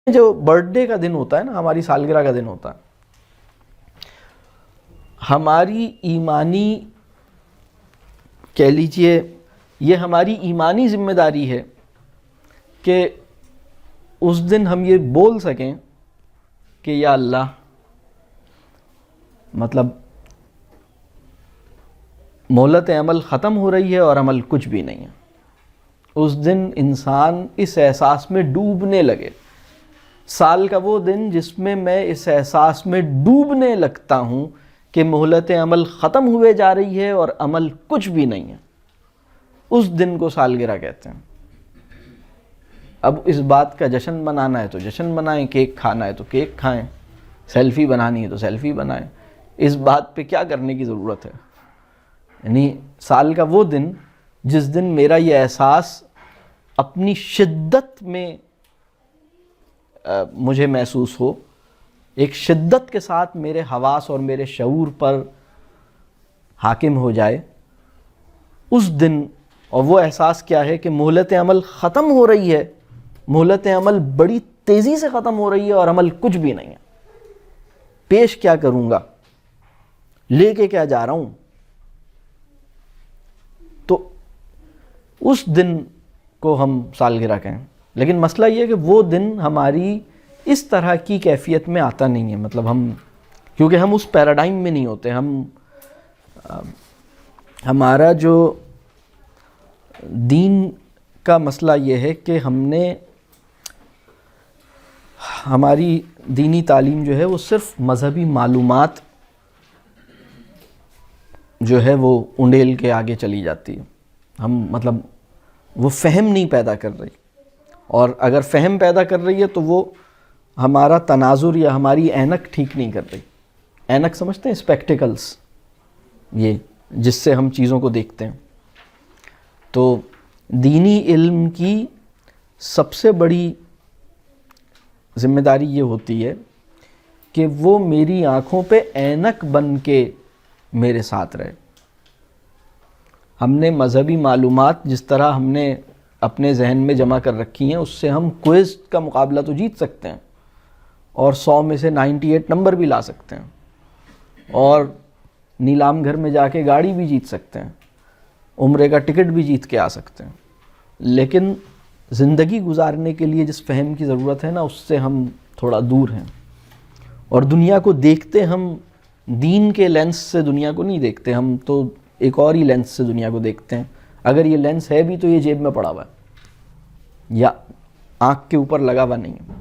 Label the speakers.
Speaker 1: جو birth day کا دن ہوتا ہے نا، ہماری سالگرہ کا دن ہوتا ہے، ہماری ایمانی کہہ لیجئے یہ ہماری ایمانی ذمہ داری ہے کہ اس دن ہم یہ بول سکیں کہ یا اللہ، مطلب مہلت عمل ختم ہو رہی ہے اور عمل کچھ بھی نہیں ہے۔ اس دن انسان اس احساس میں ڈوبنے لگے، سال کا وہ دن جس میں میں اس احساس میں ڈوبنے لگتا ہوں کہ مہلت عمل ختم ہوئے جا رہی ہے اور عمل کچھ بھی نہیں ہے، اس دن کو سالگرہ کہتے ہیں۔ اب اس بات کا جشن منانا ہے تو جشن منائیں، کیک کھانا ہے تو کیک کھائیں، سیلفی بنانی ہے تو سیلفی بنائیں، اس بات پہ کیا کرنے کی ضرورت ہے؟ یعنی سال کا وہ دن جس دن میرا یہ احساس اپنی شدت میں مجھے محسوس ہو، ایک شدت کے ساتھ میرے حواس اور میرے شعور پر حاکم ہو جائے، اس دن، اور وہ احساس کیا ہے کہ مہلت عمل ختم ہو رہی ہے، مہلت عمل بڑی تیزی سے ختم ہو رہی ہے اور عمل کچھ بھی نہیں ہے، پیش کیا کروں گا، لے کے کیا جا رہا ہوں؟ تو اس دن کو ہم سالگرہ کہیں۔ لیکن مسئلہ یہ ہے کہ وہ دن ہماری اس طرح کی کیفیت میں آتا نہیں ہے، مطلب کیونکہ ہم اس پیراڈائم میں نہیں ہوتے، ہمارا جو دین کا مسئلہ یہ ہے کہ ہماری دینی تعلیم جو ہے وہ صرف مذہبی معلومات جو ہے وہ انڈیل کے آگے چلی جاتی ہے، مطلب وہ فہم نہیں پیدا کر رہی، اور اگر فہم پیدا کر رہی ہے تو وہ ہمارا تناظر یا ہماری اینک ٹھیک نہیں کر رہی۔ اینک سمجھتے ہیں؟ اسپیکٹیکلز، یہ جس سے ہم چیزوں کو دیکھتے ہیں۔ تو دینی علم کی سب سے بڑی ذمہ داری یہ ہوتی ہے کہ وہ میری آنکھوں پہ اینک بن کے میرے ساتھ رہے۔ ہم نے مذہبی معلومات جس طرح ہم نے اپنے ذہن میں جمع کر رکھی ہیں، اس سے ہم کوئز کا مقابلہ تو جیت سکتے ہیں، اور 100 میں سے 98 نمبر بھی لا سکتے ہیں، اور نیلام گھر میں جا کے گاڑی بھی جیت سکتے ہیں، عمرے کا ٹکٹ بھی جیت کے آ سکتے ہیں، لیکن زندگی گزارنے کے لیے جس فہم کی ضرورت ہے نا، اس سے ہم تھوڑا دور ہیں، اور دنیا کو دیکھتے ہم دین کے لینس سے دنیا کو نہیں دیکھتے، ہم تو ایک اور ہی لینس سے دنیا کو دیکھتے ہیں۔ اگر یہ لینس ہے بھی تو یہ جیب میں پڑا ہوا ہے یا آنکھ کے اوپر لگا ہوا نہیں ہے۔